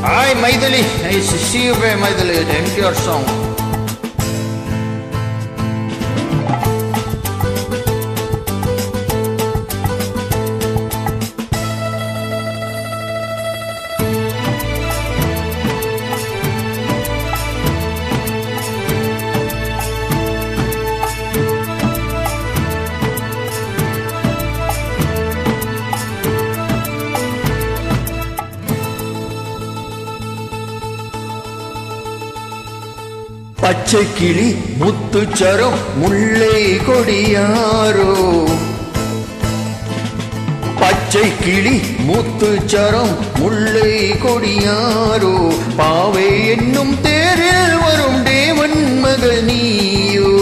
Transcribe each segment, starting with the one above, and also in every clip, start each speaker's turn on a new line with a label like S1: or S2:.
S1: Hi Maithili, nice to see you Maithili, thank your song. பச்சை கிளி முத்துச்சரம் முல்லை கொடியாரோ பச்சை கிளி முத்துச்சரம் முல்லை கொடியாரோ பாவை என்னும் தேரில் வரும் தேவன் மகள் நீயோ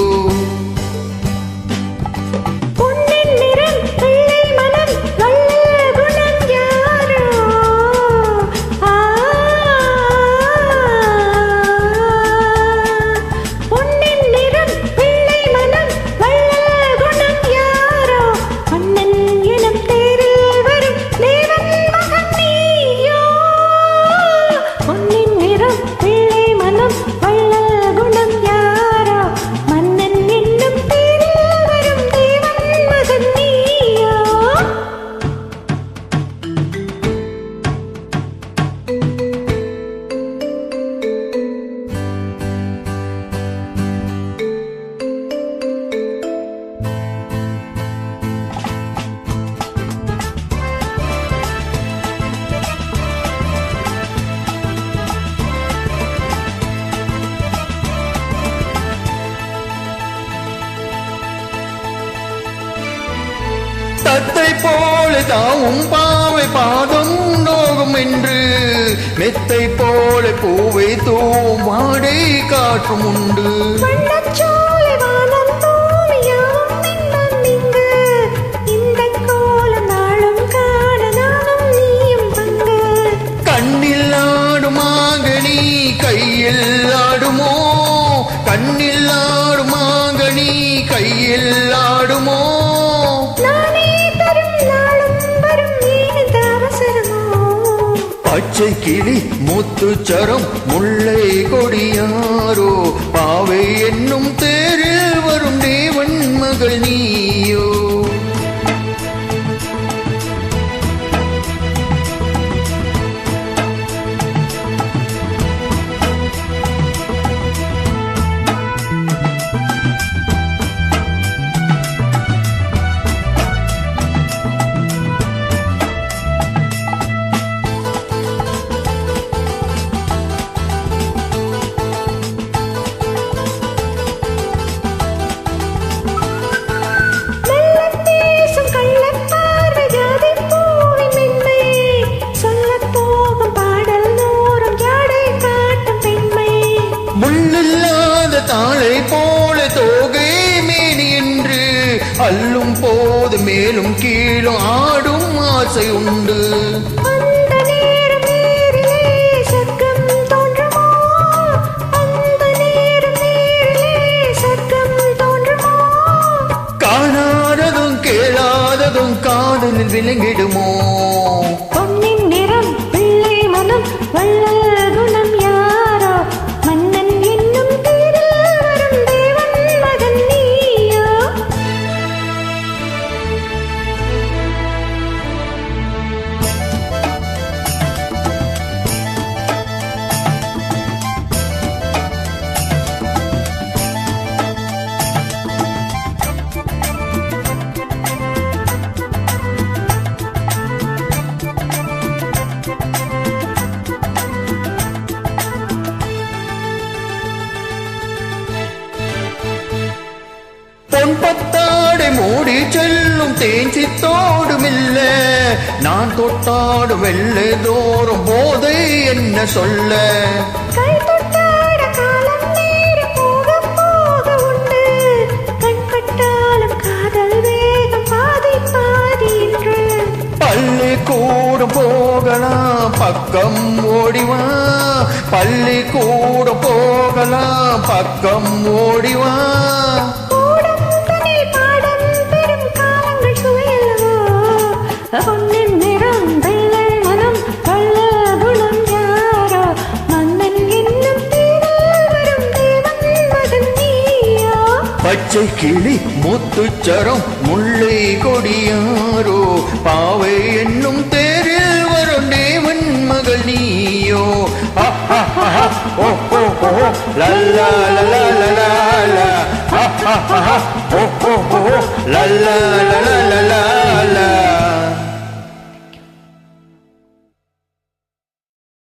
S1: தத்தை போல தாவும் பாவை பாதம் நோகும் என்று மெத்தை போல பூவை தூவும் வாடை காற்றும் உண்டு கண்ணில் ஆடுமாக நீ கையில் ஆடுமோ கண்ணில் ஆடுமாக நீ கையில் ஆடுமோ பச்சை கிளி முத்துச்சரம் முல்லை கொடியாரோ பாவை என்னும் தேரில் வரும் தேவன் மகள் நீயோ முள்ளில்லாத தாளை போல தோகை மேனி என்று அல்லும் போது மேலும் கீழும் ஆடும் ஆசை உண்டு காணாததும் கேளாததும் காதலில் விளங்கிடுமோ
S2: பொன்னின் நிறம் பிள்ளை மனம் வள்ளல் குணம் யாரோ மன்னன் என்னும் தேரில் வரும் தேவன் மகன் நீயோ
S1: பொன்பத்தாடை மூடி செல்லும் தேஞ்சித்தோடும் இல்ல நான் தொட்டாடும் வெள்ளை தோறும் போதை என்ன சொல்ல
S2: கை தொட்டாட காலம் நேரம் போக போக உண்டு கண் பட்டாலும் காதல் வேகம் பாதி பாதி என்று
S1: பள்ளி கூட போகலாம் பக்கம் ஓடிவா பள்ளி கூட போகலாம் பக்கம் ஓடிவா
S2: பொன்னின் நிறம் வெள்ளை மனம் வள்ளல் குணம் யாரோ
S1: பச்சை கிளி முத்துச்சரம் முல்லை கொடியாரோ பாவை என்னும் தேரில் வரும் தேவன் மகள் நீயோ ஓ ஓ ஓ லல்லா லல்லா லல்லா ஓ ஓ ஓ லல்லா லல்லா